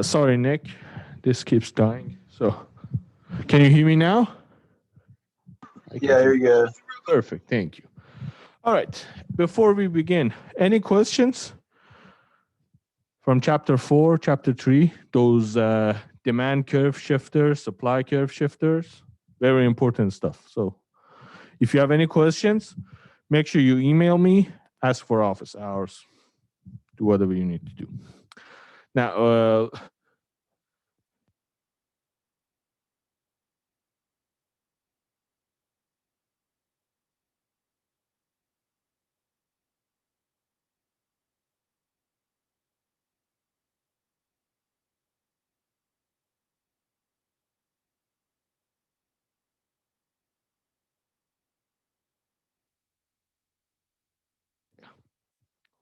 Sorry, Nick. This keeps dying. So, can you hear me now? I can Yeah, hear here you. you go. Perfect. Thank you. All right. Before we begin, any questions from chapter 4, chapter 3? Those demand curve shifters, supply curve shifters, very important stuff. So, if you have any questions, make sure you email me, ask for office hours, do whatever you need to do. Now,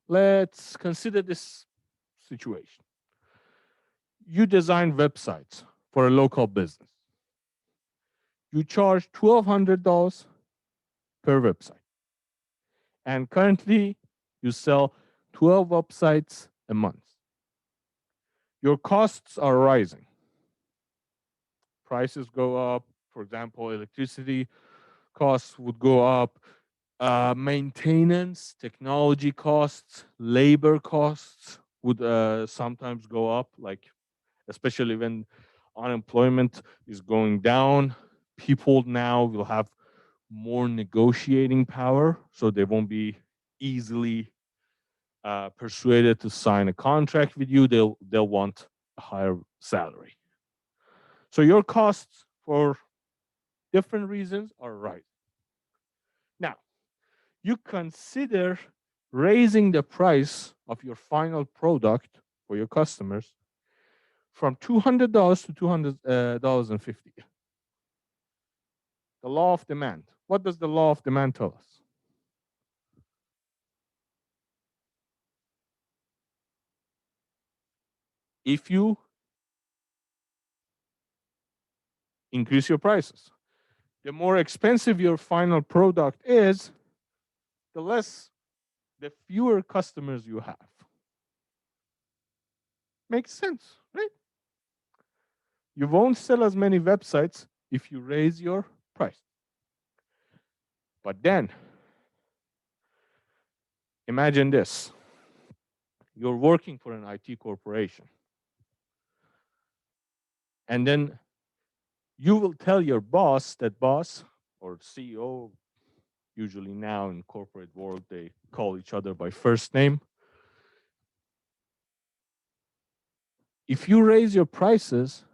let's consider this situation. You design websites for a local business. You charge $1,200 per website. And currently, you sell 12 websites a month. Your costs are rising. Prices go up. For example, electricity costs would go up. Maintenance, technology costs, labor costs would sometimes go up, like especially when unemployment is going down. People now will have more negotiating power, so they won't be easily persuaded to sign a contract with you. They'll want a higher salary. So your costs for different reasons are rising. Now, you consider raising the price of your final product for your customers from $200 to $200.50. The law of demand. What does the law of demand tell us? If you increase your prices, the more expensive your final product is, the fewer customers you have. Makes sense, right? You won't sell as many websites if you raise your price. But then, imagine this. You're working for an IT corporation. And then you will tell your boss, that boss or CEO, usually now in corporate world, they call each other by first name. If you raise your prices,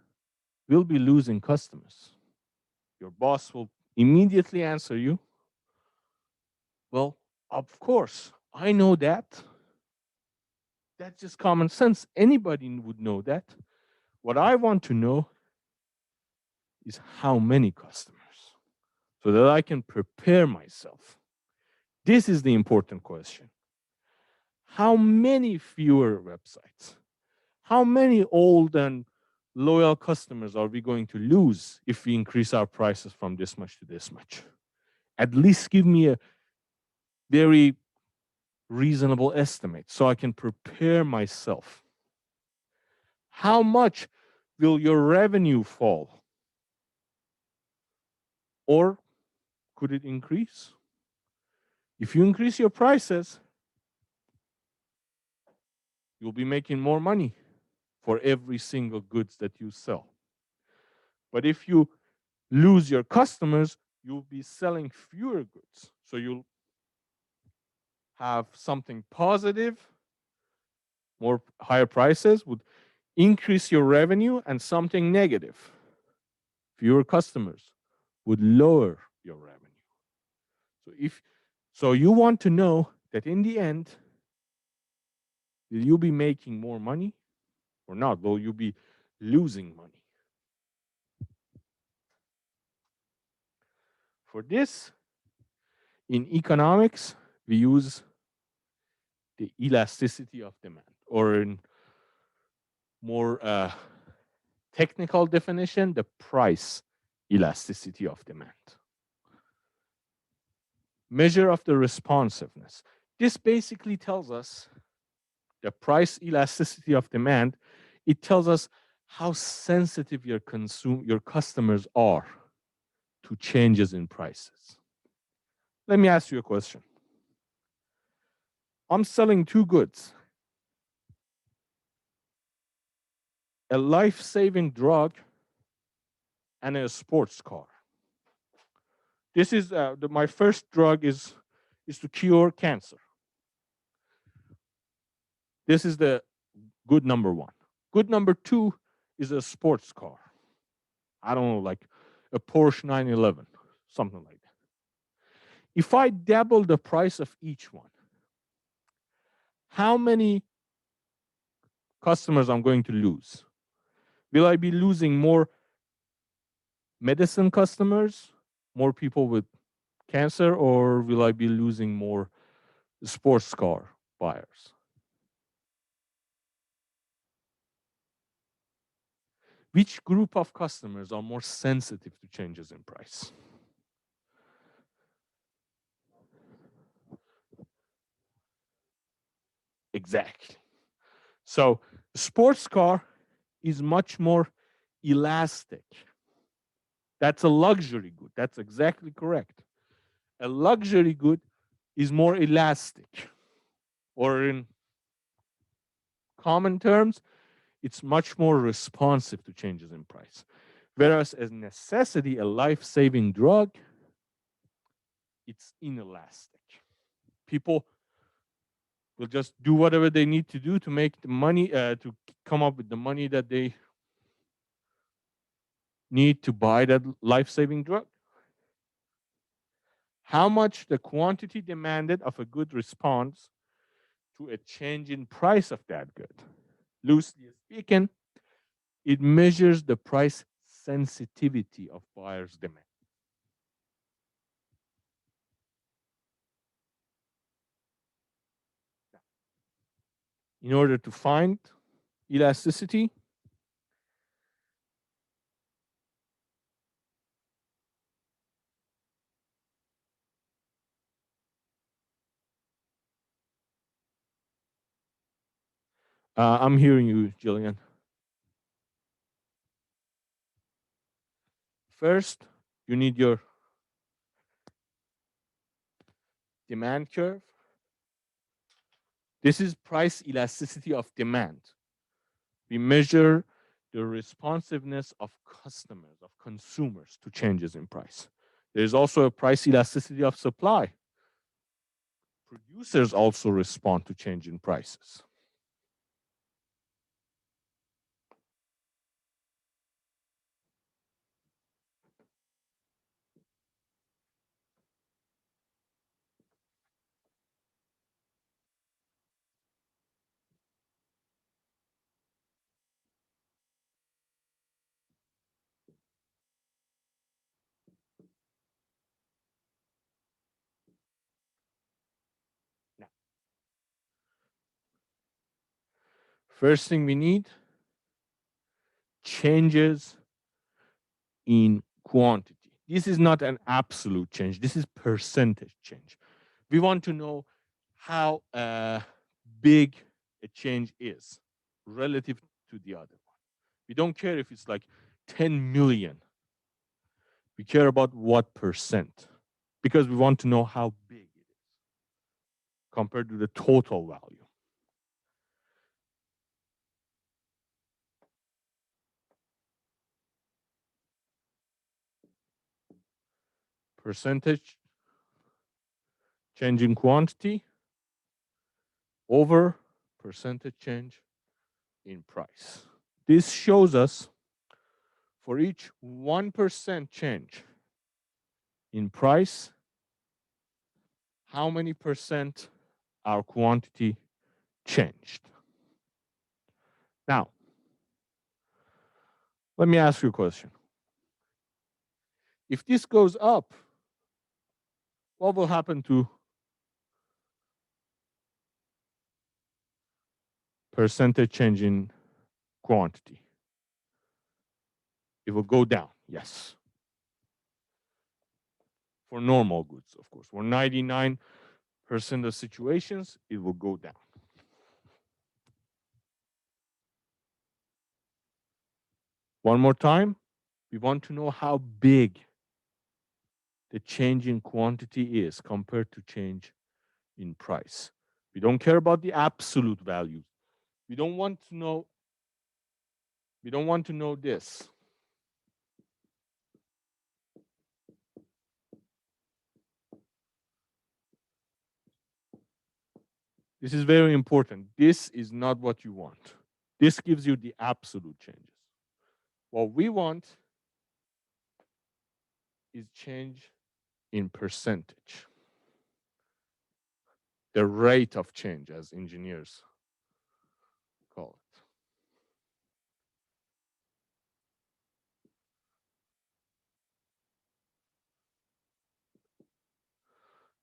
we'll be losing customers. Your boss will immediately answer you, well, of course, I know that. That's just common sense. Anybody would know that. What I want to know is how many customers so that I can prepare myself. This is the important question. How many fewer websites? How many old and loyal customers are we going to lose if we increase our prices from this much to this much? At least give me a very reasonable estimate so I can prepare myself. How much will your revenue fall? Or could it increase? If you increase your prices, you'll be making more money for every single goods that you sell. But if you lose your customers, you'll be selling fewer goods. So you'll have something positive, more higher prices would increase your revenue, and something negative, fewer customers, would lower your revenue. So you want to know that in the end, will you be making more money or not? Will you be losing money? For this, in economics, we use the elasticity of demand, or in more technical definition, the price elasticity of demand. Measure of the responsiveness. This basically tells us the price elasticity of demand It tells us how sensitive your customers are to changes in prices. Let me ask you a question. I'm selling two goods: a life-saving drug and a sports car. This is my first drug is to cure cancer. This is the good number one. Good number two is a sports car. I don't know, like a Porsche 911, something like that. If I double the price of each one, how many customers I'm going to lose? Will I be losing more medicine customers, more people with cancer, or will I be losing more sports car buyers? Which group of customers are more sensitive to changes in price? Exactly. So, sports car is much more elastic. That's a luxury good. That's exactly correct. A luxury good is more elastic, or in common terms, it's much more responsive to changes in price. Whereas a necessity, a life-saving drug, it's inelastic. People will just do whatever they need to do to make the money, to come up with the money that they need to buy that life-saving drug. How much the quantity demanded of a good response to a change in price of that good. Loosely speaking, it measures the price sensitivity of buyers' demand. In order to find elasticity, I'm hearing you, Jillian. First, you need your demand curve. This is price elasticity of demand. We measure the responsiveness of customers, of consumers to changes in price. There's also a price elasticity of supply. Producers also respond to change in prices. Now, first thing we need, changes in quantity. This is not an absolute change. This is percentage change. We want to know how big a change is relative to the other one. We don't care if it's like 10 million. We care about what percent, because we want to know how big it is compared to the total value. Percentage change in quantity over percentage change in price. This shows us for each 1% change in price, how many percent our quantity changed. Now, let me ask you a question. If this goes up, what will happen to percentage change in quantity? It will go down, yes. For normal goods, of course. For 99% of situations, it will go down. One more time, we want to know how big the change in quantity is compared to change in price. We don't care about the absolute value. We don't want to know this. This is very important. This is not what you want. This gives you the absolute changes. What we want is change in percentage. The rate of change, as engineers call it.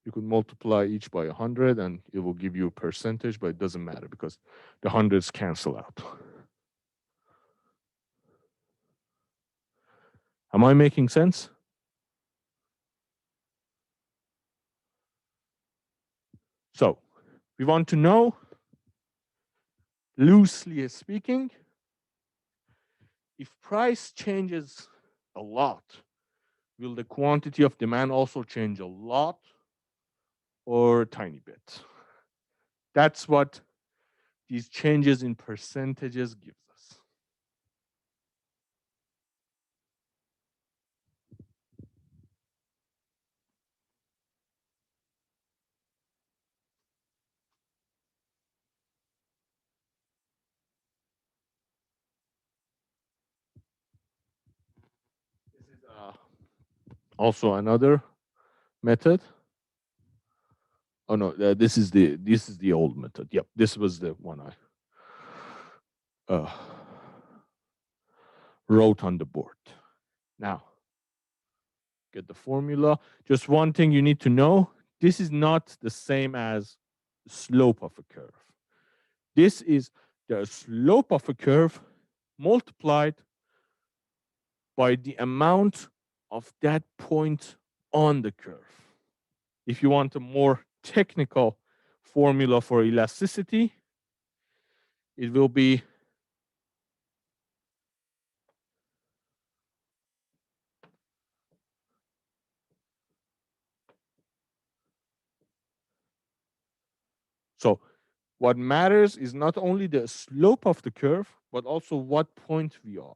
You could multiply each by 100 and it will give you a percentage, but it doesn't matter because the hundreds cancel out. Am I making sense? So we want to know, loosely speaking, if price changes a lot, will the quantity of demand also change a lot or a tiny bit? That's what these changes in percentages gives us. This is also another method. Oh no, this is the old method. Yep, this was the one I wrote on the board. Now, get the formula. Just one thing you need to know, this is not the same as the slope of a curve. This is the slope of a curve multiplied by the amount of that point on the curve. If you want a more technical formula for elasticity, it will be so what matters is not only the slope of the curve, but also what point we are.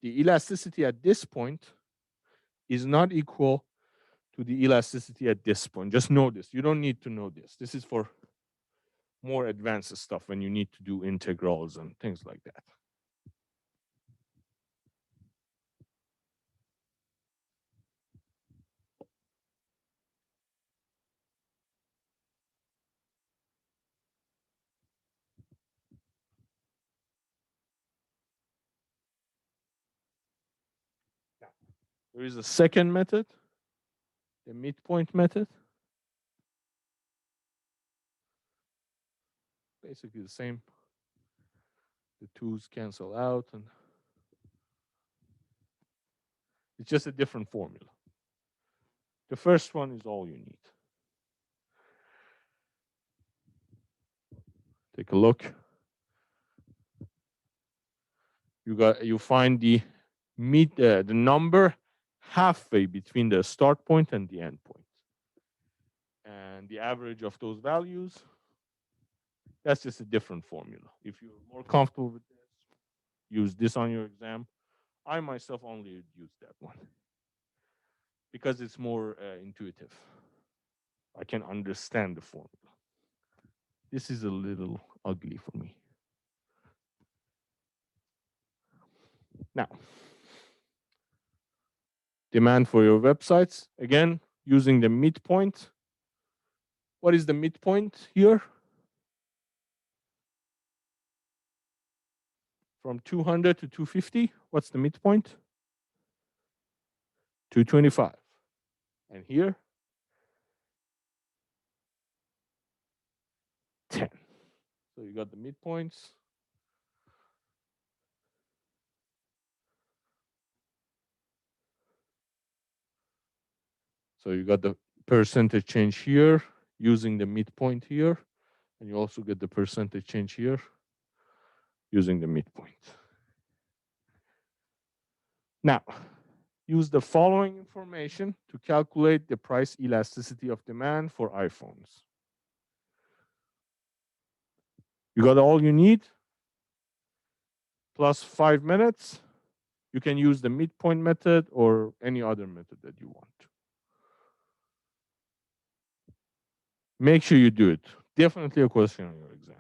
The elasticity at this point is not equal to the elasticity at this point. Just know this. You don't need to know this. This is for more advanced stuff when you need to do integrals and things like that. There is a second method, the midpoint method. Basically the same. The twos cancel out and it's just a different formula. The first one is all you need. Take a look. You find the number halfway between the start point and the end point. And the average of those values, that's just a different formula. If you're more comfortable with this, use this on your exam. I myself only use that one because it's more intuitive. I can understand the formula. This is a little ugly for me. Now, demand for your websites, again, using the midpoint. What is the midpoint here? From 200 to 250, what's the midpoint? 225. And here, 10. So you got the midpoints. So you got the percentage change here using the midpoint here. And you also get the percentage change here using the midpoint. Now, use the following information to calculate the price elasticity of demand for iPhones. You got all you need, plus 5 minutes. You can use the midpoint method or any other method that you want. Make sure you do it. Definitely a question on your exam.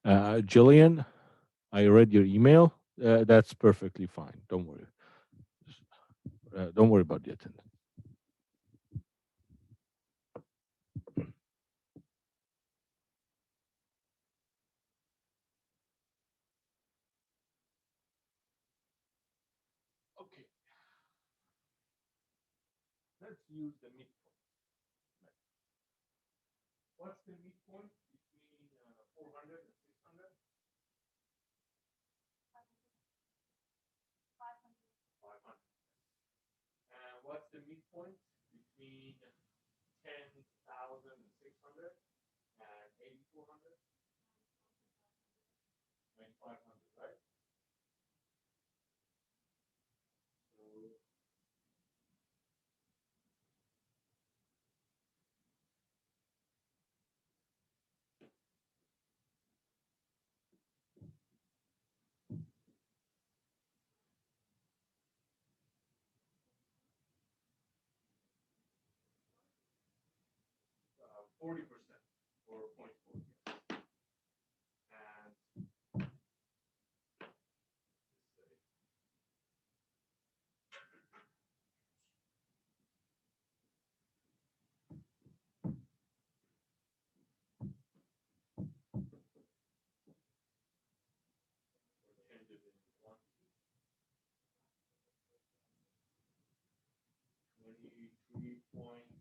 Jillian, I read your email. That's perfectly fine. Don't worry. Don't worry about the attendance. Okay. Let's use the midpoint. What's the midpoint between 400 and 600? 500. And what's the midpoint between 10,600 and 8,400? 9,500, right? So 40% or 0.4. And changes in quantity. 23.16.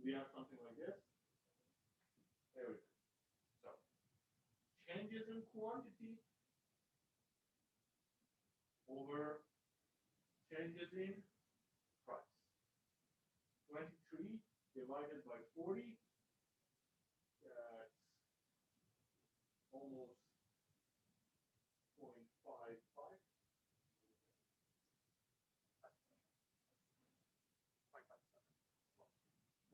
We have something like this. There we go. So changes in quantity over changes in price. 23 divided by 40, that's almost 0.55.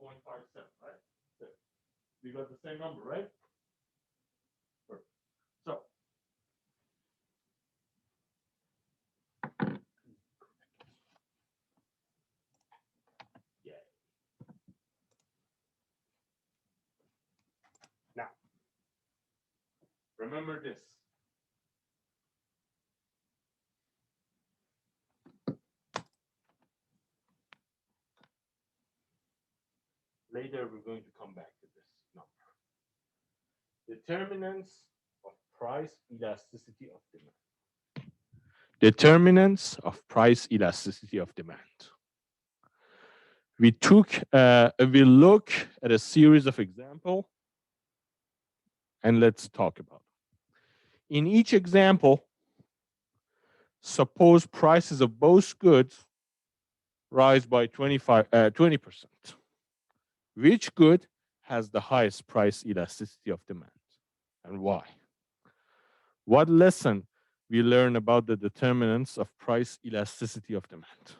0.57, right? There. We got the same number, right? Perfect. So yeah. Now remember this. Later we're going to come back to this number. Determinants of price elasticity of demand. Determinants of price elasticity of demand. We look at a series of examples and let's talk about it. In each example, suppose prices of both goods rise by 20%. Which good has the highest price elasticity of demand and why? What lesson we learn about the determinants of price elasticity of demand?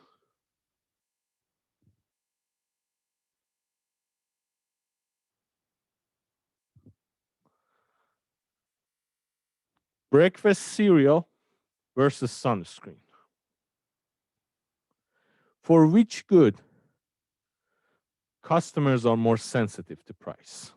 Breakfast cereal versus sunscreen. For which good customers are more sensitive to price?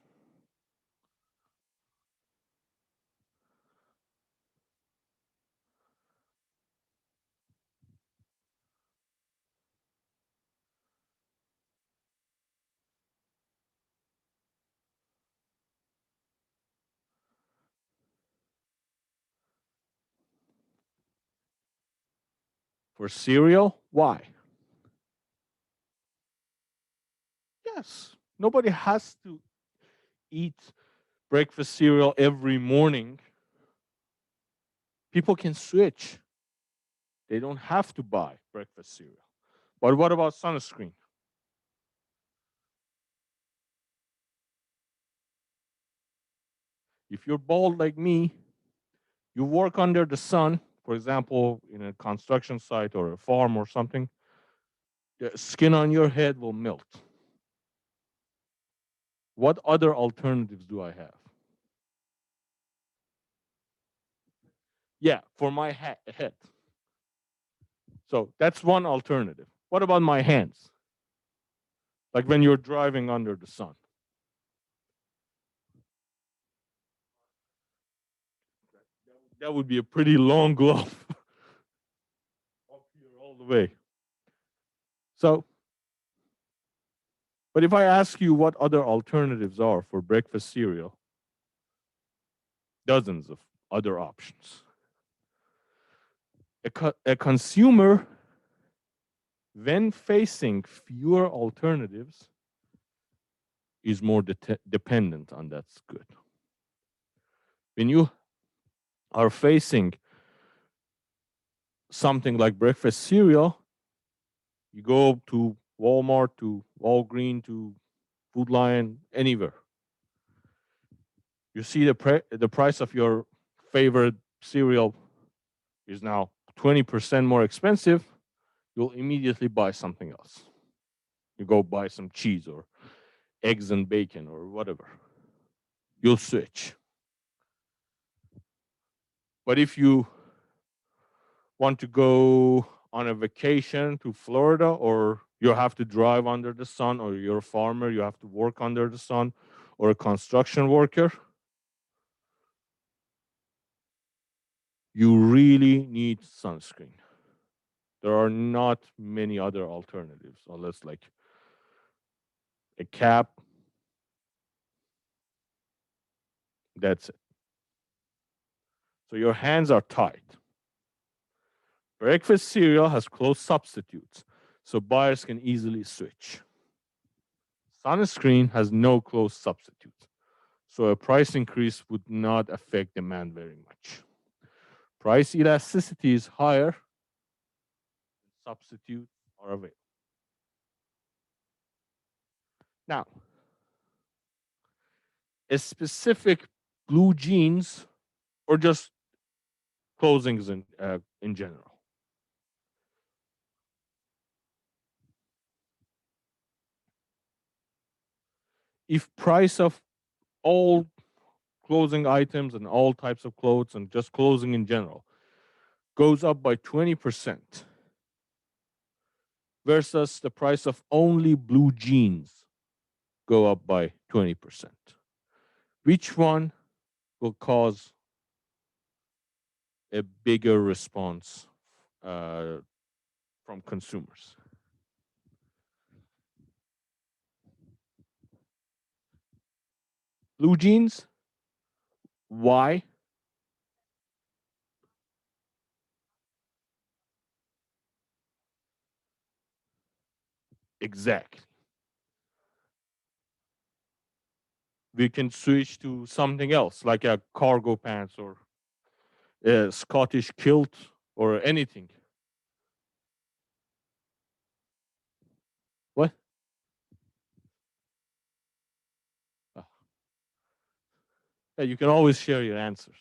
For cereal, why? Yes, nobody has to eat breakfast cereal every morning. People can switch. They don't have to buy breakfast cereal. But what about sunscreen? If you're bald like me, you work under the sun, for example, in a construction site or a farm or something, the skin on your head will melt. What other alternatives do I have? Yeah, for my head. So that's one alternative. What about my hands? like when you're driving under the sun. That would be a pretty long glove up here all the way. So, but if I ask you what other alternatives are for breakfast cereal, dozens of other options. A consumer, when facing fewer alternatives, is more dependent on that's good. When you are facing something like breakfast cereal, you go to Walmart, to Walgreens, to Food Lion, anywhere. You see the price of your favorite cereal is now 20% more expensive, you'll immediately buy something else. You go buy some cheese or eggs and bacon or whatever. You'll switch. But if you want to go on a vacation to Florida, or you have to drive under the sun, or you're a farmer, you have to work under the sun, or a construction worker, you really need sunscreen. There are not many other alternatives unless like a cap. That's it. So your hands are tied. Breakfast cereal has close substitutes, so buyers can easily switch. Sunscreen has no close substitutes, so a price increase would not affect demand very much. Price elasticity is higher, substitutes are available. Now, a specific blue jeans or just clothings in general. If price of all clothing items and all types of clothes and just clothing in general goes up by 20% versus the price of only blue jeans go up by 20%, which one will cause a bigger response from consumers? Blue jeans. Why? Exactly. We can switch to something else, like a cargo pants or a Scottish kilt or anything. What? Ah, yeah, you can always share your answers.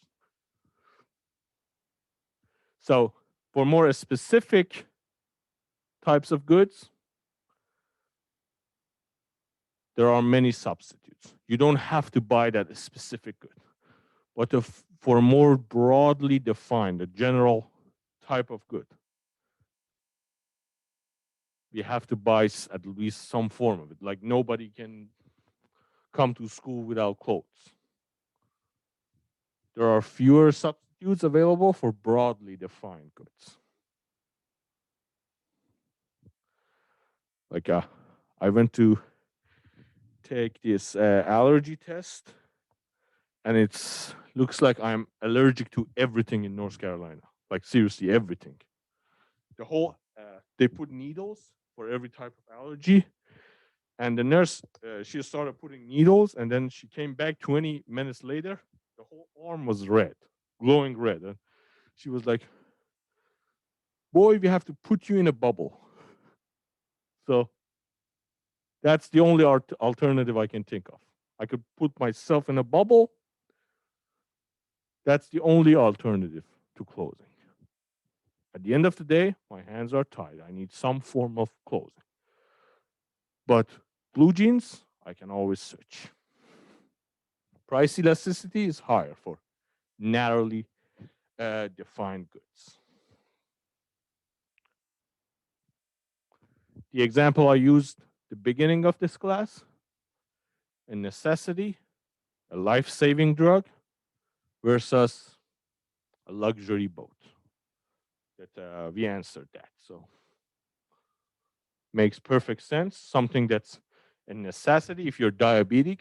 So, for more specific types of goods, there are many substitutes. You don't have to buy that specific good. But for more broadly defined, a general type of good, we have to buy at least some form of it. Like nobody can come to school without clothes. There are fewer substitutes available for broadly defined goods. Like I went to take this allergy test, and it's looks like I'm allergic to everything in North Carolina. Like seriously, everything. The whole they put needles for every type of allergy, and the nurse she started putting needles, and then she came back 20 minutes later. The whole arm was red, glowing red, and she was like, "Boy, we have to put you in a bubble." So that's the only alternative I can think of. I could put myself in a bubble. That's the only alternative to clothing. At the end of the day, my hands are tied. I need some form of clothing. But blue jeans, I can always switch. Price elasticity is higher for narrowly defined goods. The example I used the beginning of this class, a necessity, a life-saving drug versus a luxury boat. That we answered that. So makes perfect sense. Something that's a necessity. If you're diabetic,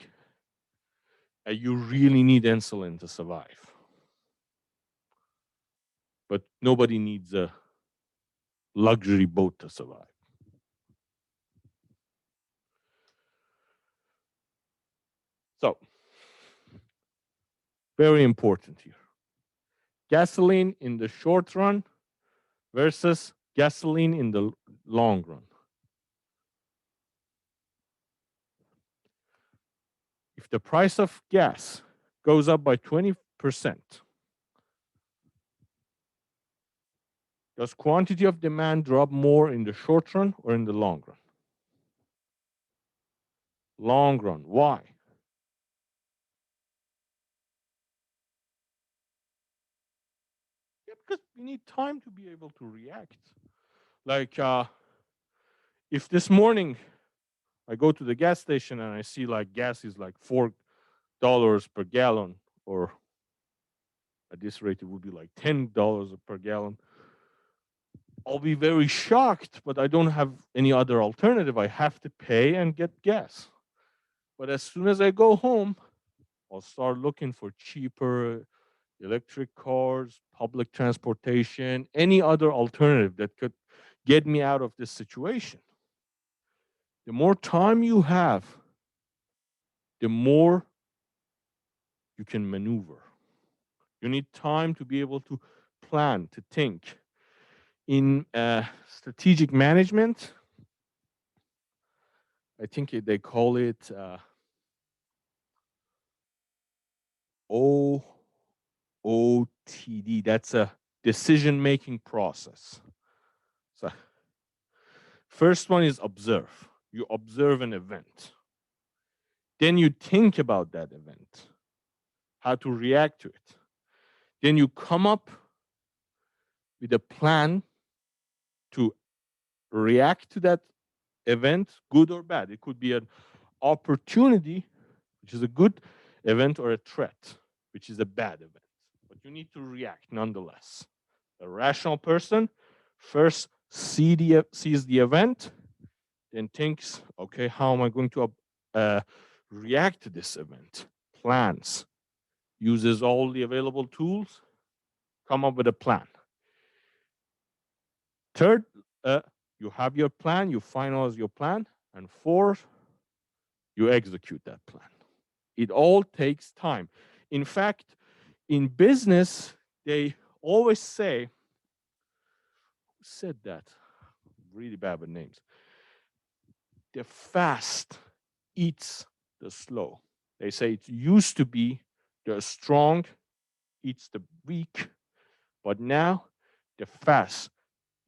you really need insulin to survive. But nobody needs a luxury boat to survive. So, very important here. Gasoline in the short run versus gasoline in the long run. If the price of gas goes up by 20%, does quantity of demand drop more in the short run or in the long run? Long run. Why? Yeah, because we need time to be able to react. Like, if this morning I go to the gas station and I see like gas is like $4 per gallon, or at this rate it would be like $10 per gallon, I'll be very shocked, but I don't have any other alternative. I have to pay and get gas. But as soon as I go home, I'll start looking for cheaper electric cars, public transportation, any other alternative that could get me out of this situation. The more time you have, the more you can maneuver. You need time to be able to plan, to think. In strategic management, I think they call it OOTD. That's a decision-making process. So, first one is observe. You observe an event. Then you think about that event, how to react to it. Then you come up with a plan to react to that event, good or bad. It could be an opportunity, which is a good event, or a threat, which is a bad event. But you need to react nonetheless. A rational person first sees the event, then thinks, okay, how am I going to react to this event? Plans, uses all the available tools, come up with a plan. Third, you have your plan, you finalize your plan, and fourth, you execute that plan. It all takes time. In fact, in business, they always say, who said that? Really bad with names. The fast eats the slow. They say it used to be the strong eats the weak, but now the fast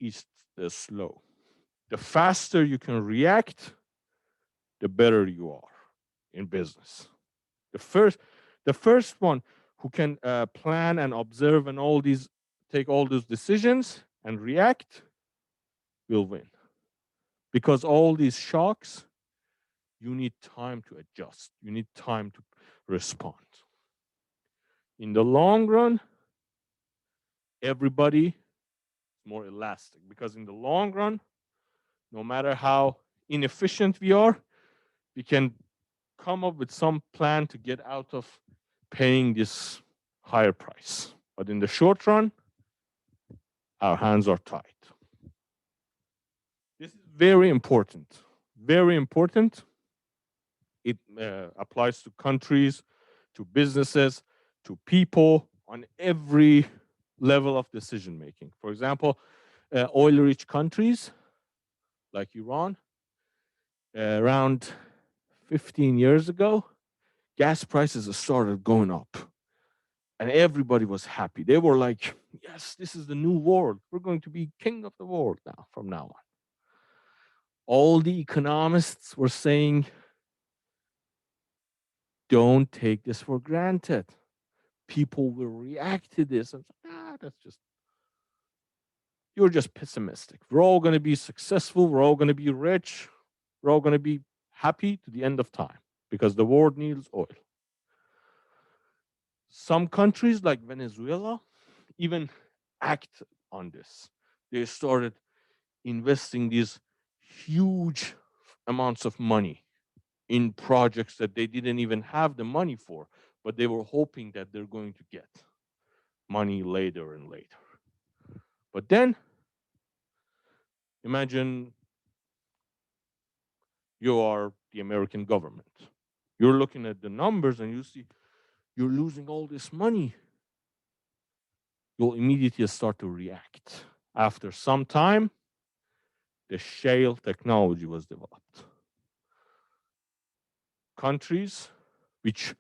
eats the slow. The faster you can react, the better you are in business. The first one who can plan and observe and take all those decisions and react will win. Because all these shocks, you need time to adjust. You need time to respond. In the long run, everybody is more elastic, because in the long run, no matter how inefficient we are, we can come up with some plan to get out of paying this higher price. But in the short run, our hands are tied. This is very important. Very important. It applies to countries, to businesses, to people on every level of decision making. For example, oil-rich countries like Iran, around 15 years ago, gas prices started going up. And everybody was happy. They were like, yes, this is the new world. We're going to be king of the world now, from now on. All the economists were saying, don't take this for granted. People will react to this. And you're just pessimistic. We're all going to be successful. We're all going to be rich. we're all going to be happy to the end of time because the world needs oil. Some countries like Venezuela even act on this. They started investing these huge amounts of money in projects that they didn't even have the money for, but they were hoping that they're going to get money later and later. But then imagine you are the American government. You're looking at the numbers and you see you're losing all this money. You'll immediately start to react. After some time, the shale technology was developed. Countries which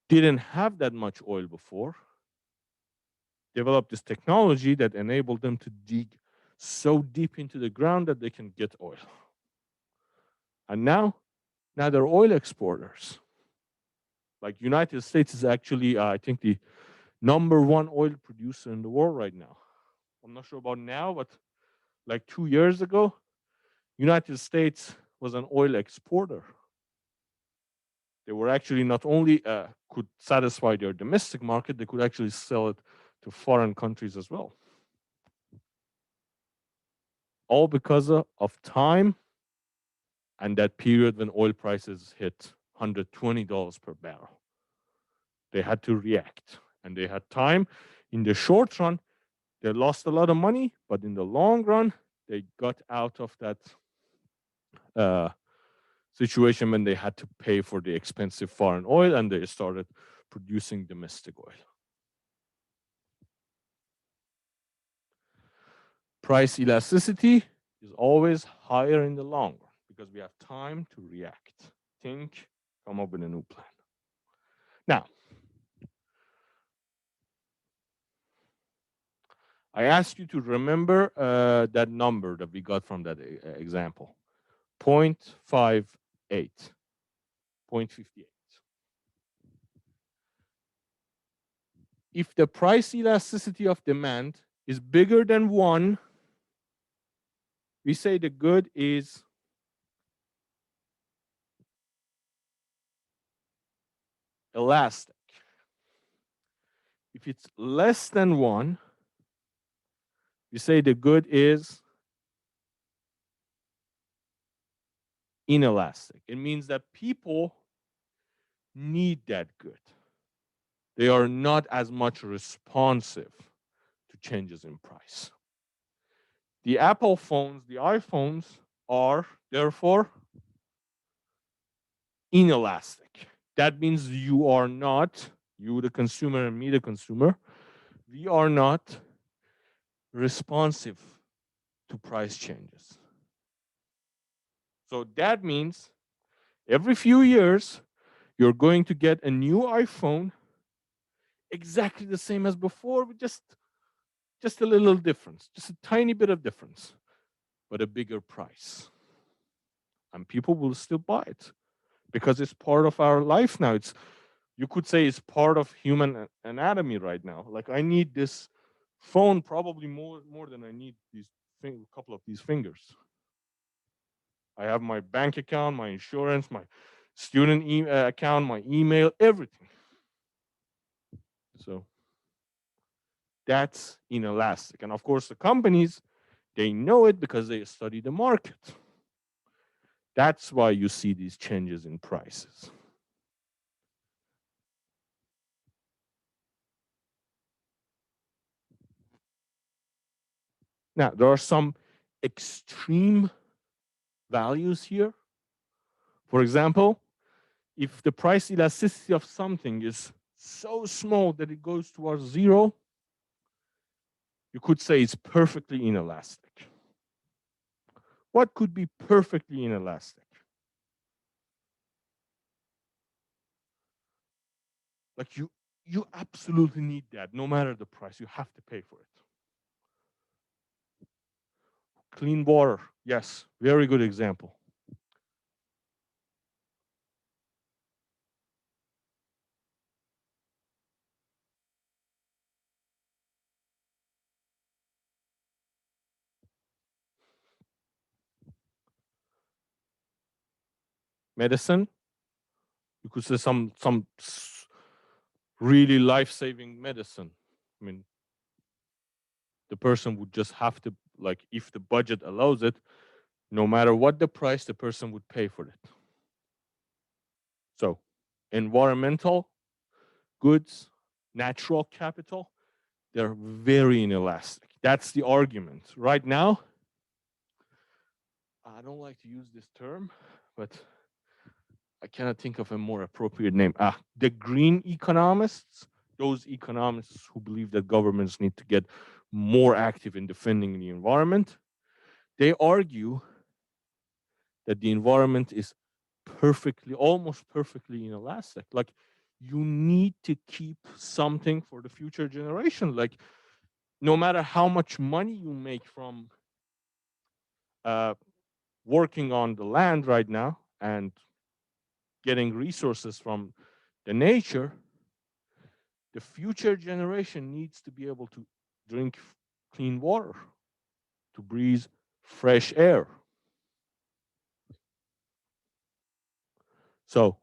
didn't have that much oil before developed this technology that enabled them to dig so deep into the ground that they can get oil. And now they're oil exporters. Like United States is actually, I think, the number one oil producer in the world right now. I'm not sure about now, but like 2 years ago, United States was an oil exporter. They were actually not only could satisfy their domestic market, they could actually sell it to foreign countries as well. All because of time and that period when oil prices hit $120 per barrel. They had to react and they had time. In the short run, they lost a lot of money, but in the long run, they got out of that uh, situation when they had to pay for the expensive foreign oil and they started producing domestic oil. Price elasticity is always higher in the long run because we have time to react, think, come up with a new plan. Now, I ask you to remember that number that we got from that example, 0.58, 0.58. If the price elasticity of demand is bigger than 1, we say the good is elastic. If it's less than 1, we say the good is inelastic. It means that people need that good. They are not as much responsive to changes in price. The Apple phones, the iPhones, are therefore inelastic. That means you are not, you the consumer and me the consumer, we are not responsive to price changes. So that means every few years, you're going to get a new iPhone exactly the same as before, with just a little difference, just a tiny bit of difference, but a bigger price. And people will still buy it because it's part of our life now. It's, you could say, it's part of human anatomy right now. Like I need this phone probably more than I need these couple of these fingers. I have my bank account, my insurance, my student account, my email, everything. So that's inelastic. And of course, the companies, they know it because they study the market. That's why you see these changes in prices. Now, there are some extreme values here. For example, if the price elasticity of something is so small that it goes towards 0, you could say it's perfectly inelastic. What could be perfectly inelastic? Like you absolutely need that, no matter the price, you have to pay for it. Clean water, yes, very good example. medicine. You could say some really life-saving medicine. I mean, the person would just have to, like, if the budget allows it, no matter what the price, the person would pay for it. So, environmental goods, natural capital, they're very inelastic. That's the argument. Right now, I don't like to use this term, but I cannot think of a more appropriate name. The green economists, those economists who believe that governments need to get more active in defending the environment, they argue that the environment is perfectly, almost perfectly inelastic. Like, you need to keep something for the future generation. Like, no matter how much money you make from working on the land right now and getting resources from the nature, the future generation needs to be able to drink clean water, to breathe fresh air. So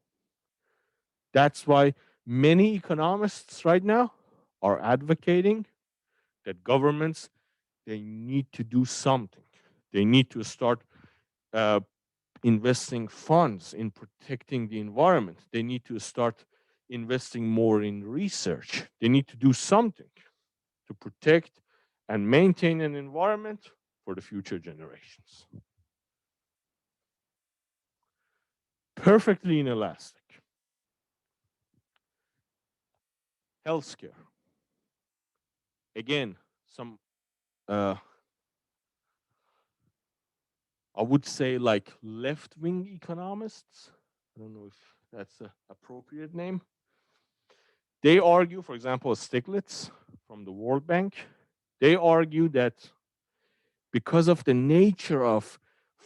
that's why many economists right now are advocating that governments, they need to do something. They need to start uh, investing funds in protecting the environment. They need to start investing more in research. They need to do something to protect and maintain an environment for the future generations. Perfectly inelastic. Healthcare. Again, some I would say like left-wing economists. I don't know if that's an appropriate name. They argue, for example, Stiglitz from the World Bank, they argue that because of the nature of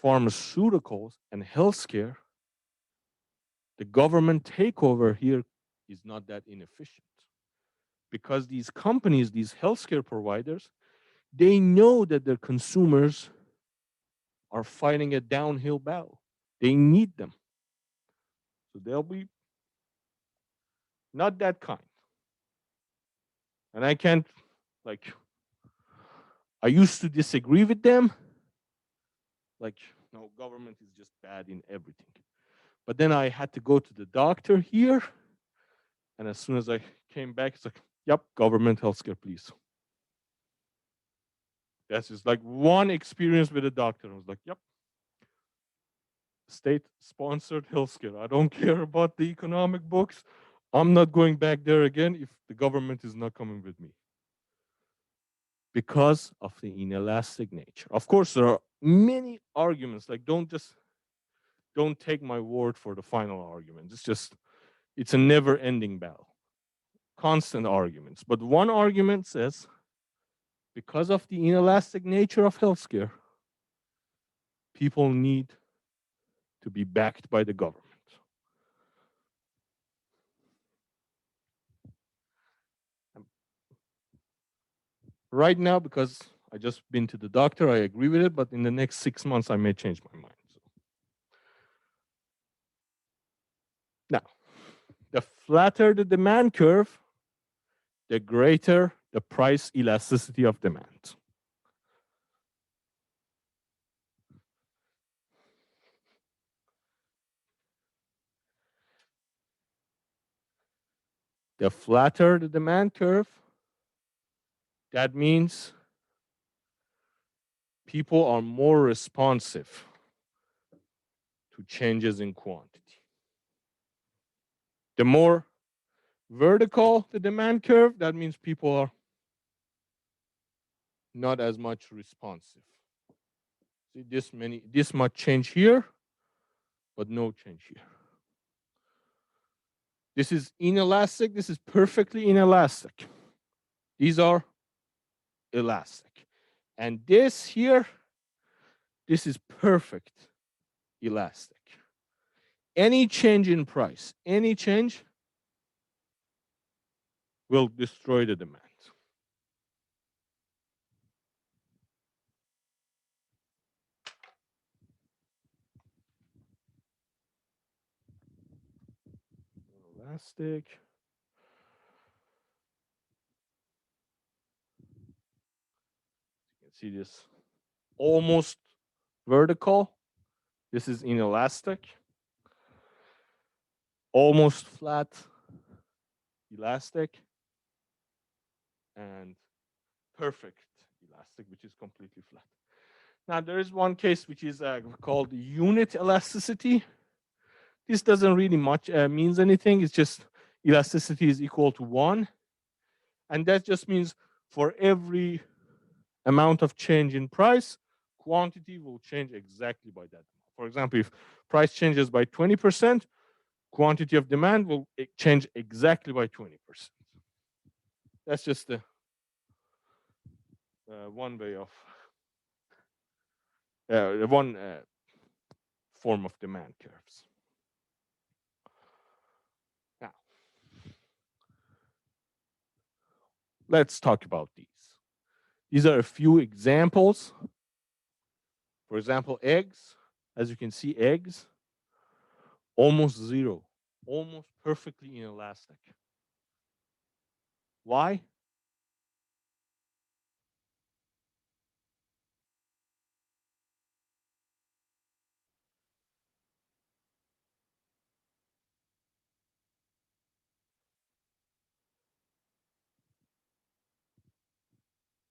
pharmaceuticals and healthcare, the government takeover here is not that inefficient. Because these companies, these healthcare providers, they know that their consumers are fighting a downhill battle. They need them. So they'll be not that kind. And I can't, like, I used to disagree with them. Like, no, government is just bad in everything. But then I had to go to the doctor here. And as soon as I came back, it's like, yep, government healthcare, please. That's just like one experience with a doctor. I was like, yep, state sponsored healthcare. I don't care about the economic books. I'm not going back there again if the government is not coming with me. Because of the inelastic nature. Of course, there are many arguments. Like, don't take my word for the final argument. It's a never ending battle, constant arguments. But one argument says, because of the inelastic nature of healthcare, people need to be backed by the government. Right now, because I just been to the doctor, I agree with it, but in the next 6 months, I may change my mind. So. Now, the flatter the demand curve, the greater the price elasticity of demand. The flatter the demand curve, that means people are more responsive to changes in quantity. The more vertical the demand curve, that means people are not as much responsive. See, this much change here, but no change here. This is inelastic. This is perfectly inelastic. These are elastic. And this here, this is perfect elastic. Any change in price, any change will destroy the demand. inelastic. You can see this almost vertical. This is inelastic. Almost flat, elastic, and perfect elastic, which is completely flat. Now, there is one case which is called unit elasticity. This doesn't really much means anything. It's just elasticity is equal to 1. And that just means for every amount of change in price, quantity will change exactly by that. For example, if price changes by 20%, quantity of demand will change exactly by 20%. That's just the one way of one form of demand curves. Now, let's talk about these. These are a few examples. For example, eggs. As you can see, eggs, almost zero, almost perfectly inelastic. Why?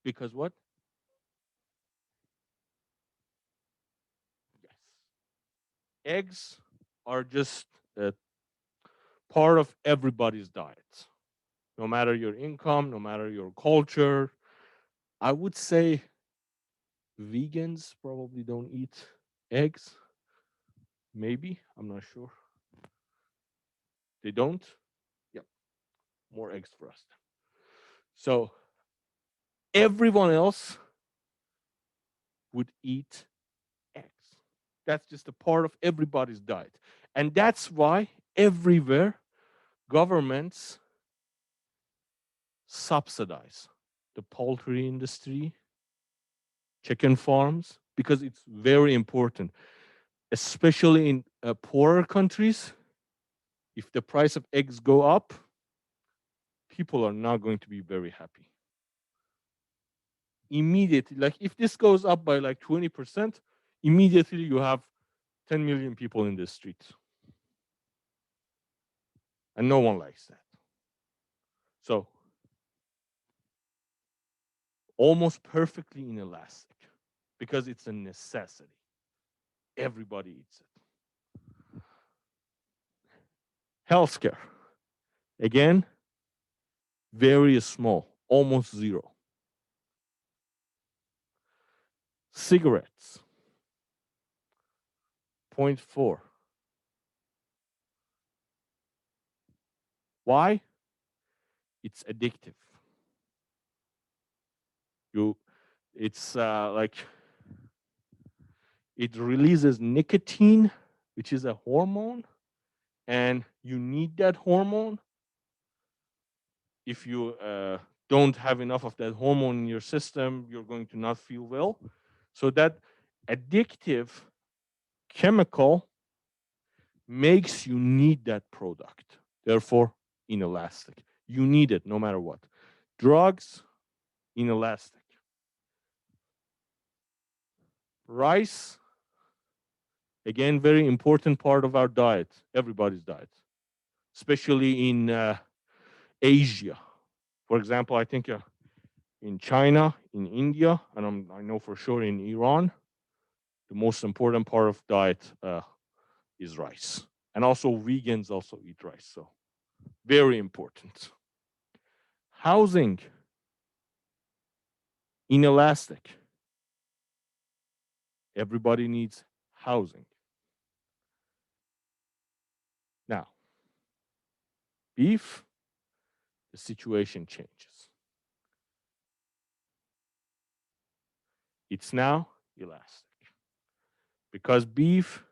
Because what? Yes. Eggs are just a part of everybody's diet, no matter your income, no matter your culture. I would say vegans probably don't eat eggs. Maybe, I'm not sure. They don't? Yep, more eggs for us. So everyone else would eat eggs. That's just a part of everybody's diet. And that's why everywhere governments subsidize the poultry industry, chicken farms, because it's very important, especially in poorer countries. If the price of eggs go up, people are not going to be very happy. Immediately, like if this goes up by like 20%, immediately you have 10 million people in the streets. And no one likes that. So, almost perfectly inelastic because it's a necessity. Everybody eats it. Healthcare, again, very small, almost zero. Cigarettes, 0.4. Why? It's addictive. You, it's like it releases nicotine, which is a hormone, and you need that hormone. If you don't have enough of that hormone in your system, you're going to not feel well. So that addictive chemical makes you need that product. Therefore, inelastic. You need it no matter what. Drugs, inelastic. Rice, again, very important part of our diet, everybody's diet, especially in Asia. For example, I think in China, in India, and I know for sure in Iran, the most important part of diet is rice. And also vegans also eat rice, so very important. Housing, inelastic. Everybody needs housing. Now, beef, the situation changes. It's now elastic. Because beef,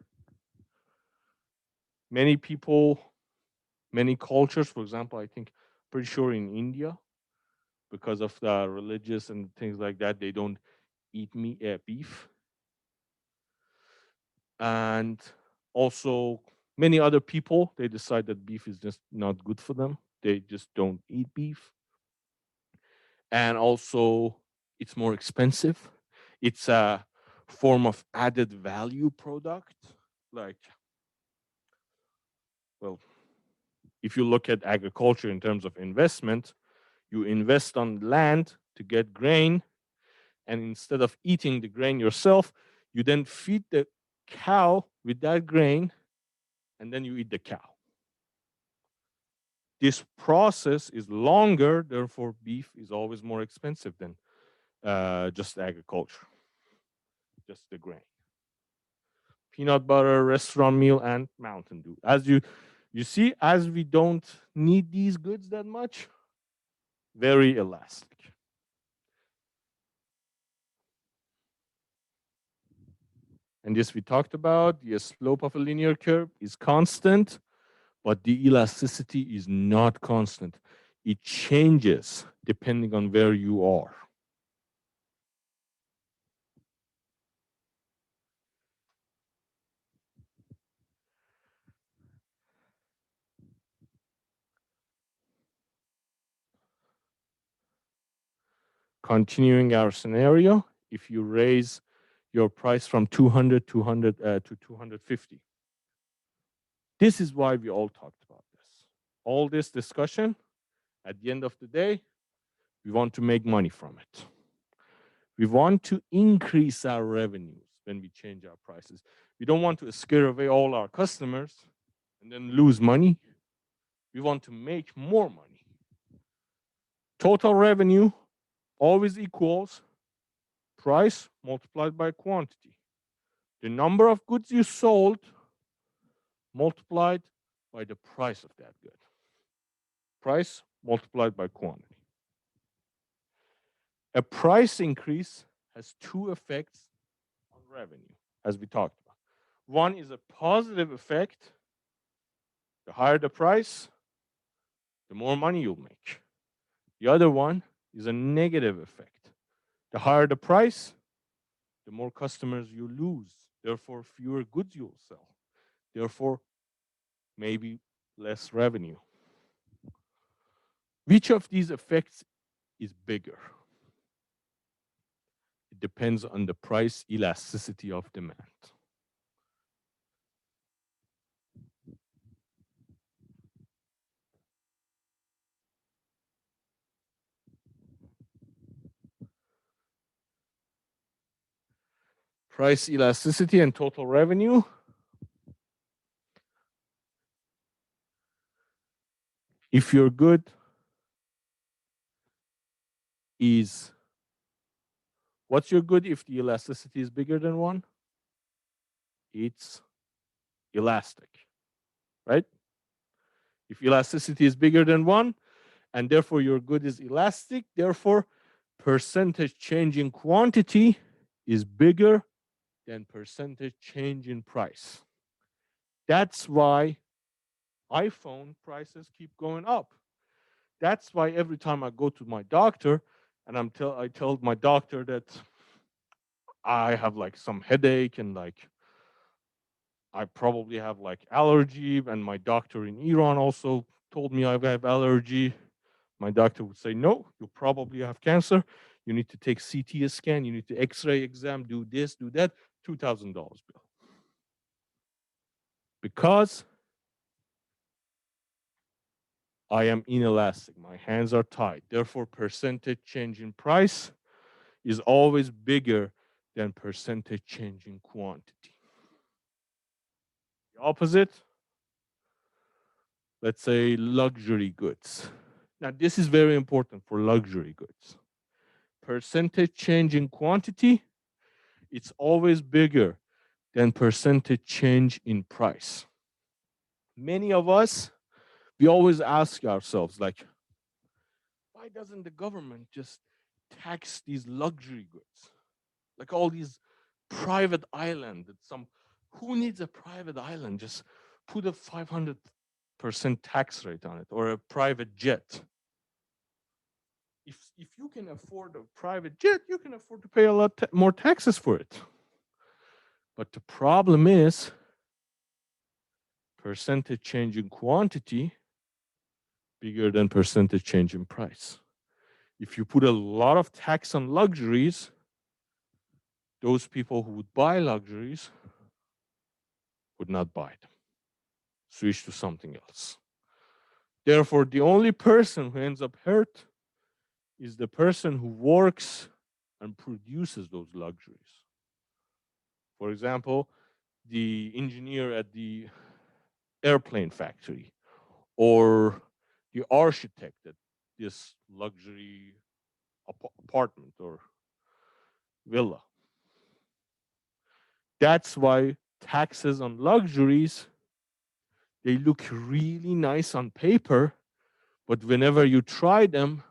many people, many cultures, for example, I think pretty sure in India, because of the religious and things like that, they don't eat beef. And also Many other people, they decide that beef is just not good for them. They just don't eat beef. And also, it's more expensive. It's a form of added value product. Like, well, if you look at agriculture in terms of investment, you invest on land to get grain, and instead of eating the grain yourself, you then feed the cow with that grain, and then you eat the cow. This process is longer, therefore beef is always more expensive than just agriculture, just the grain. Peanut butter, restaurant meal, and Mountain Dew. As you see, as we don't need these goods that much, very elastic. And this we talked about, the slope of a linear curve is constant, but the elasticity is not constant. It changes depending on where you are. Continuing our scenario, if you raise your price from 200 to 250, this is why we all talked about this. All this discussion, at the end of the day, we want to make money from it. We want to increase our revenues when we change our prices. We don't want to scare away all our customers and then lose money. We want to make more money. Total revenue always equals price multiplied by quantity. The number of goods you sold multiplied by the price of that good. Price multiplied by quantity. A price increase has two effects on revenue, as we talked about. One is a positive effect. The higher the price, the more money you'll make. The other one is a negative effect. The higher the price, the more customers you lose. Therefore, fewer goods you'll sell. Therefore, maybe less revenue. Which of these effects is bigger? It depends on the price elasticity of demand. Price elasticity and total revenue. If your good is, what's your good if the elasticity is bigger than 1? It's elastic, right? If elasticity is bigger than 1, and therefore your good is elastic, therefore percentage change in quantity is bigger than percentage change in price. That's why iPhone prices keep going up. That's why every time I go to my doctor and I tell my doctor that I have like some headache and like I probably have like allergy, and my doctor in Iran also told me I have allergy. My doctor would say, no, you probably have cancer. You need to take CT scan, you need to X-ray exam, do this, do that, $2,000 bill. Because I am inelastic, my hands are tied. Therefore, percentage change in price is always bigger than percentage change in quantity. The opposite, let's say luxury goods. Now, this is very important for luxury goods. Percentage change in quantity, it's always bigger than percentage change in price. Many of us, we always ask ourselves, like, why doesn't the government just tax these luxury goods? Like all these private island that who needs a private island? Just put a 500% tax rate on it, or a private jet. If you can afford a private jet, you can afford to pay a lot more taxes for it. But the problem is percentage change in quantity bigger than percentage change in price. If you put a lot of tax on luxuries, those people who would buy luxuries would not buy them, switch to something else. Therefore, the only person who ends up hurt is the person who works and produces those luxuries. For example, the engineer at the airplane factory or the architect at this luxury apartment or villa. That's why taxes on luxuries, they look really nice on paper, but whenever you try them,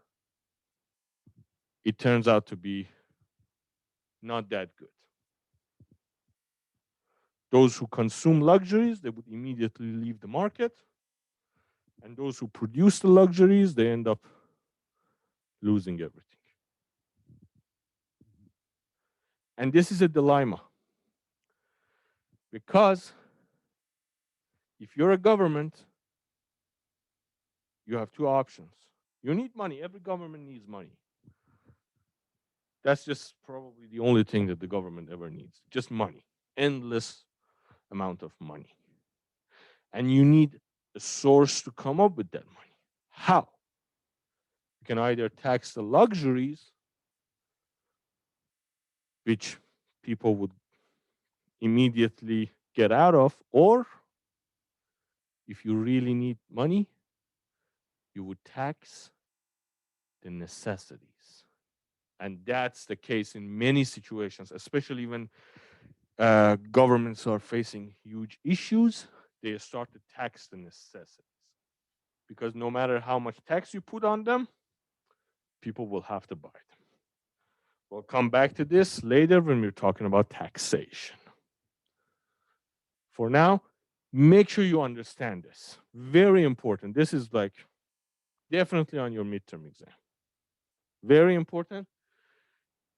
it turns out to be not that good. Those who consume luxuries, they would immediately leave the market. And those who produce the luxuries, they end up losing everything. And this is a dilemma. Because if you're a government, you have two options. You need money. Every government needs money. That's just probably the only thing that the government ever needs. Just money. Endless amount of money. And you need a source to come up with that money. How? You can either tax the luxuries, which people would immediately get out of, or if you really need money, you would tax the necessities. And that's the case in many situations, especially when governments are facing huge issues, they start to tax the necessities. Because no matter how much tax you put on them, people will have to buy them. We'll come back to this later when we're talking about taxation. For now, make sure you understand this. Very important. This is like definitely on your midterm exam. Very important.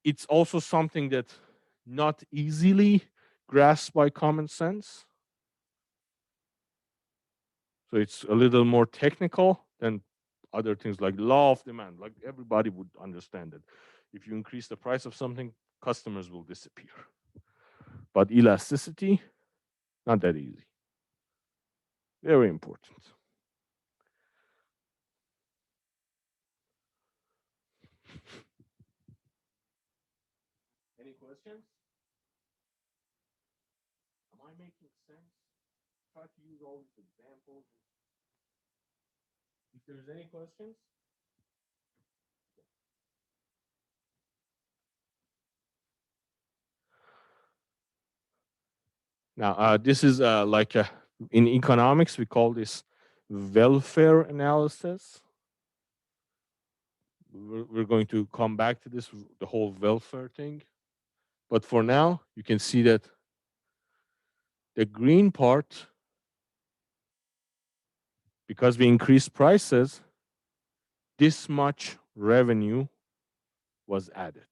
It's also something that not easily grasped by common sense. So it's a little more technical than other things like law of demand. Like everybody would understand it. If you increase the price of something, customers will disappear. But elasticity, not that easy. Very important. Any questions? Am I making sense? Try to use all these examples. If there's any questions, now this is like in economics we call this welfare analysis. We're going to come back to this, the whole welfare thing. But for now, you can see that the green part, because we increased prices, this much revenue was added.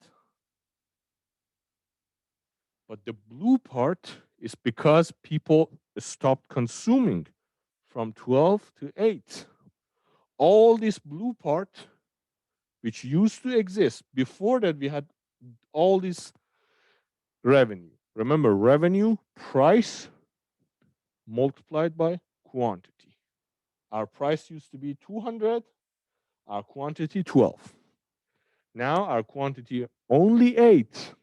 But the blue part is because people stopped consuming from 12 to 8. All this blue part, which used to exist, before that we had all this revenue. Remember, revenue, price multiplied by quantity. Our price used to be 200, our quantity 12. Now our quantity only 8,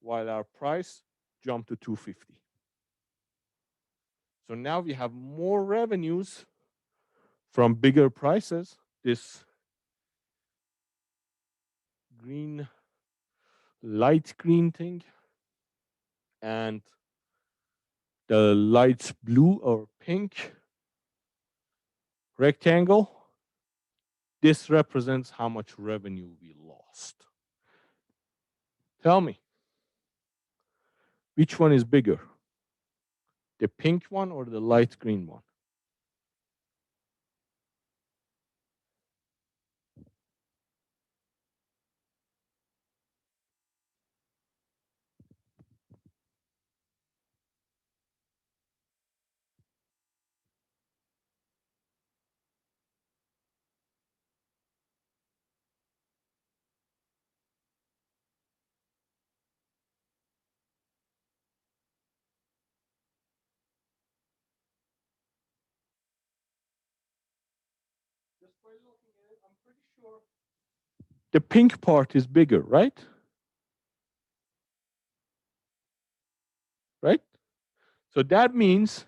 while our price jumped to 250. So now we have more revenues from bigger prices. This green, light green thing, and the light blue or pink rectangle, this represents how much revenue we lost. Tell me, which one is bigger? The pink one or the light green one? by looking at it, I'm pretty sure the pink part is bigger, right? Right? So that means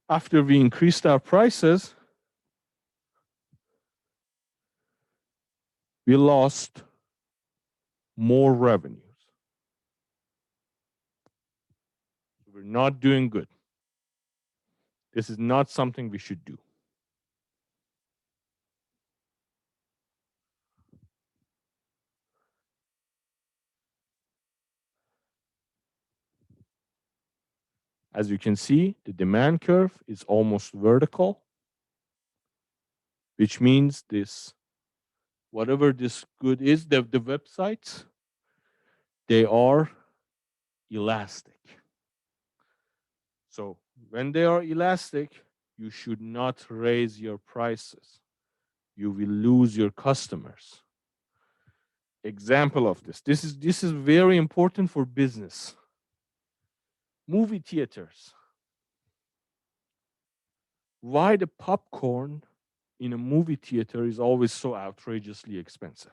after we increased our prices, we lost more revenues. We're not doing good. This is not something we should do. As you can see, the demand curve is almost vertical, which means this, whatever this good is, the websites, they are elastic. So when they are elastic, you should not raise your prices. You will lose your customers. Example of this. This is very important for business. Movie theaters. Why the popcorn in a movie theater is always so outrageously expensive?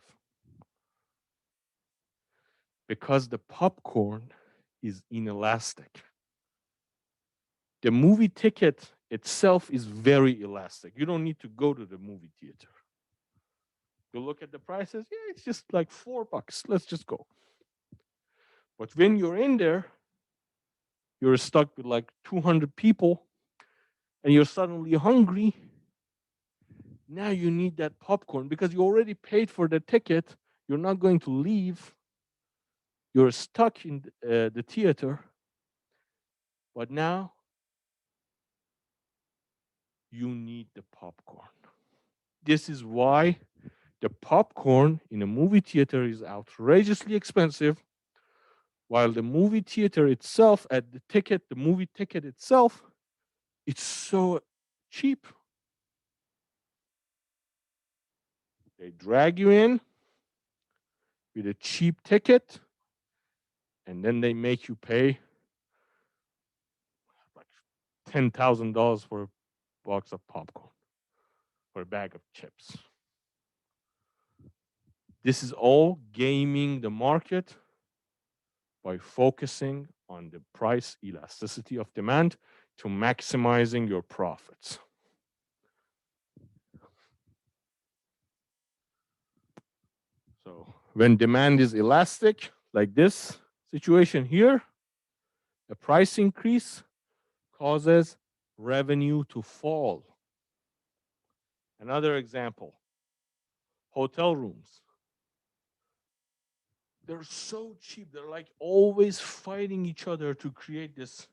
Because the popcorn is inelastic. The movie ticket itself is very elastic. You don't need to go to the movie theater. You look at the prices, yeah, it's just like $4. Let's just go. But when you're in there, you're stuck with like 200 people and you're suddenly hungry. Now you need that popcorn because you already paid for the ticket. You're not going to leave. You're stuck in the theater. But now you need the popcorn. This is why the popcorn in a movie theater is outrageously expensive, while the movie theater itself, at the movie ticket itself, it's so cheap. They drag you in with a cheap ticket, and then they make you pay like $10,000 for a box of popcorn or a bag of chips. This is all gaming the market by focusing on the price elasticity of demand to maximizing your profits. So when demand is elastic, like this situation here, a price increase causes revenue to fall. Another example, hotel rooms. They're so cheap. They're like always fighting each other to create this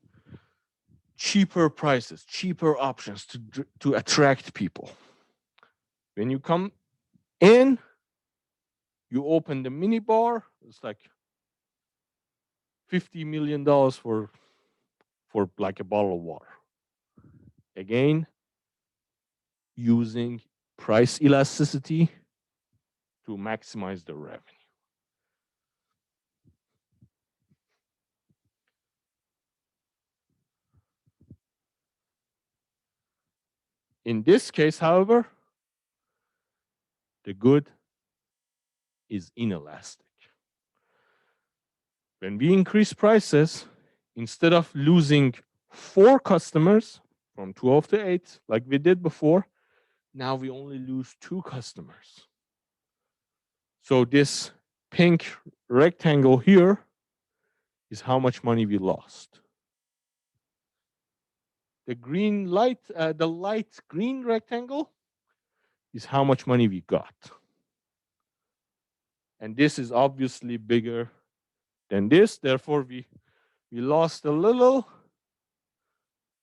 cheaper prices, cheaper options to attract people. When you come in, you open the mini bar, it's like $50 million for like a bottle of water. Again, using price elasticity to maximize the revenue. In this case, however, the good is inelastic. When we increase prices, instead of losing 4 customers from 12 to 8, like we did before, now we only lose 2 customers. So this pink rectangle here is how much money we lost. The light green rectangle is how much money we got. And this is obviously bigger than this. Therefore, we lost a little,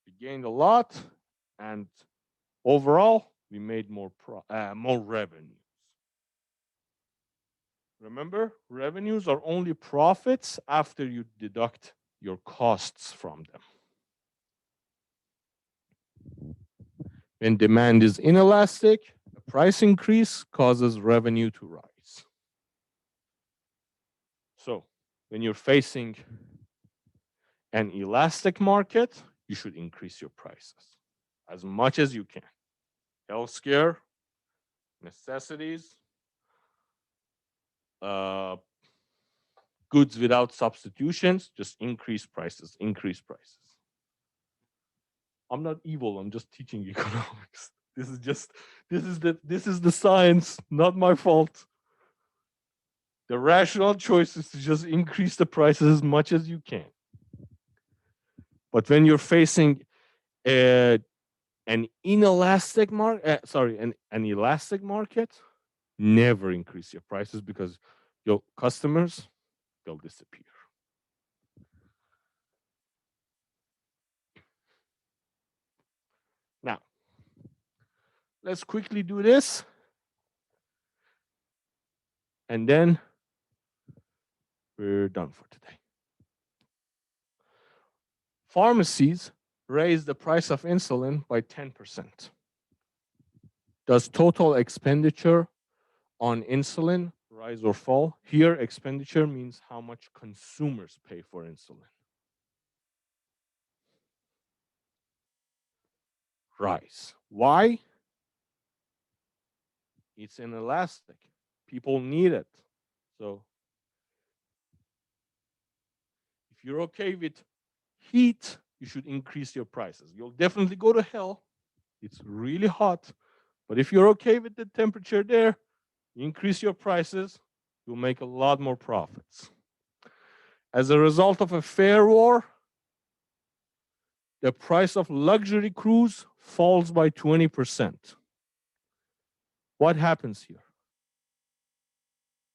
we gained a lot, and overall, we made more revenues. Remember, revenues are only profits after you deduct your costs from them. When demand is inelastic, a price increase causes revenue to rise. So, when you're facing an elastic market, you should increase your prices as much as you can. Healthcare, necessities, goods without substitutions, just increase prices, increase prices. I'm not evil, I'm just teaching economics. This is the science, not my fault. The rational choice is to just increase the prices as much as you can. But when you're facing an inelastic market, an elastic market, never increase your prices because your customers, they'll disappear. Now, let's quickly do this. And then we're done for today. Pharmacies raise the price of insulin by 10%. Does total expenditure on insulin rise or fall? Here, expenditure means how much consumers pay for insulin. Rise. Why? It's inelastic. People need it. So if you're okay with heat, you should increase your prices. You'll definitely go to hell. It's really hot. But if you're okay with the temperature there, you increase your prices, you'll make a lot more profits. As a result of a fare war, the price of luxury cruise falls by 20%. What happens here?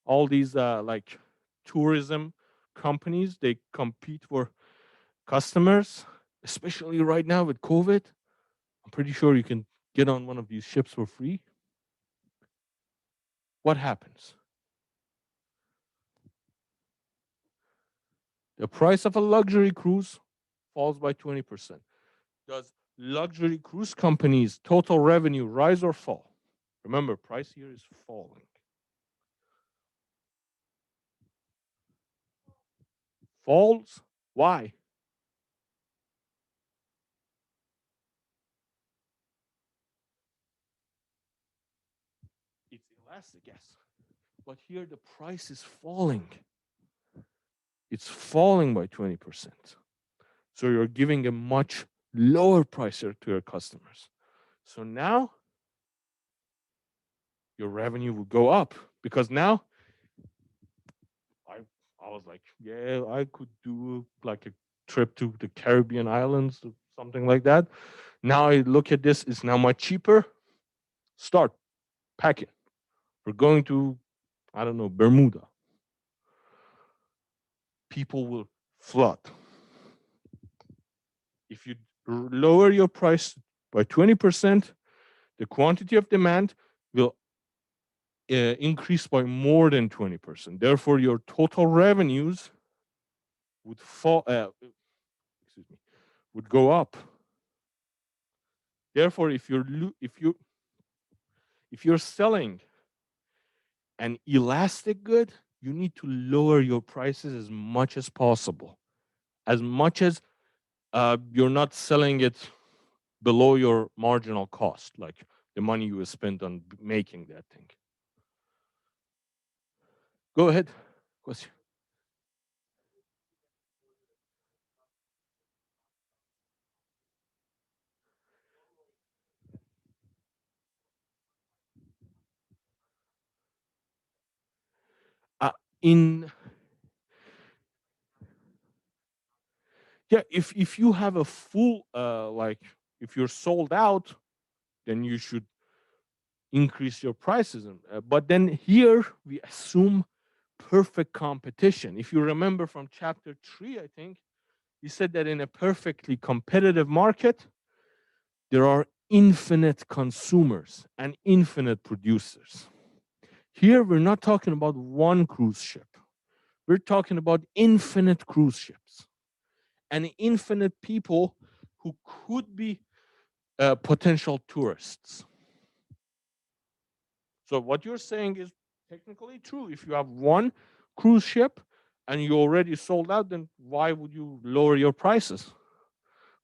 All these like tourism companies, they compete for customers, especially right now with COVID. I'm pretty sure you can get on one of these ships for free. What happens? The price of a luxury cruise falls by 20%. Does luxury cruise companies' total revenue rise or fall? Remember, price here is falling. Falls. Why? It's elastic, yes. But here the price is falling. It's falling by 20%. So you're giving a much lower price to your customers. So now your revenue will go up because now I was like, yeah, I could do like a trip to the Caribbean islands or something like that. Now I look at this, it's now much cheaper. Start packing. We're going to, I don't know, Bermuda. People will flood. If you lower your price by 20%, the quantity of demand will increase by more than 20%. Therefore, your total revenues would fall. Would go up. Therefore, if you're selling an elastic good, you need to lower your prices as much as possible, as much as you're not selling it below your marginal cost, like the money you spent on making that thing. Go ahead. Question. In Yeah, if you have a full like if you're sold out, then you should increase your prices. But then here we assume perfect competition. If you remember from chapter 3, I think he said that in a perfectly competitive market, there are infinite consumers and infinite producers. Here we're not talking about one cruise ship. We're talking about infinite cruise ships and infinite people who could be potential tourists. So what you're saying is technically true. If you have one cruise ship and you already sold out, then why would you lower your prices?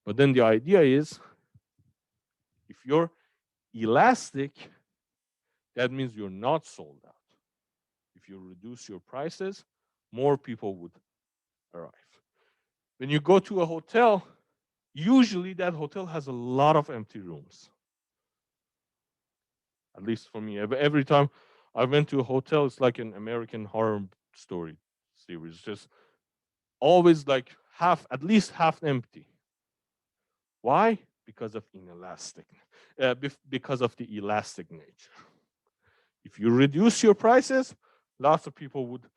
But then the idea is if you're elastic, that means you're not sold out. If you reduce your prices, more people would arrive. When you go to a hotel, usually that hotel has a lot of empty rooms. At least for me, every time I went to a hotel, it's like an American horror story series. Just always like at least half empty. Why? Because of because of the elastic nature. If you reduce your prices, lots of people would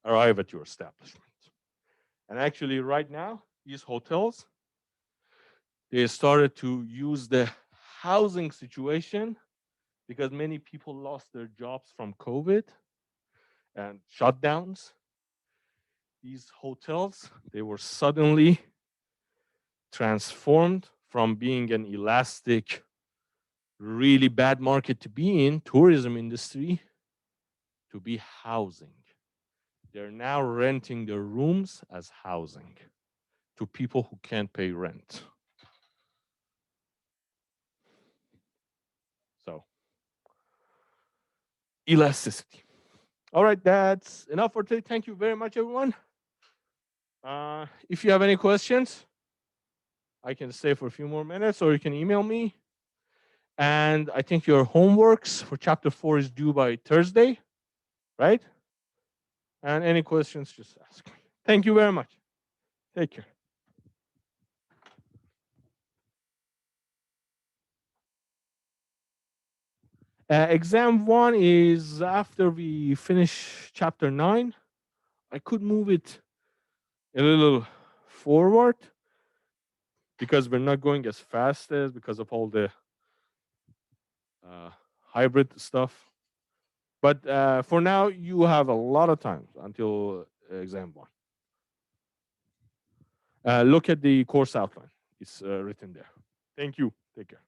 arrive at your establishment. And actually, right now, these hotels, they started to use the housing situation because many people lost their jobs from COVID and shutdowns. These hotels, they were suddenly transformed from being an elastic, really bad market to be in, tourism industry, to be housing. They're now renting their rooms as housing to people who can't pay rent. So, elasticity. All right, that's enough for today. Thank you very much, everyone. If you have any questions, I can stay for a few more minutes, or you can email me. And I think your homeworks for chapter 4 is due by Thursday, right? And any questions, just ask me. Thank you very much. Take care. Exam 1 is after we finish chapter 9. I could move it a little forward because we're not going as fast as because of all the hybrid stuff. But for now, you have a lot of time until exam 1. Look at the course outline. It's written there. Thank you. Take care.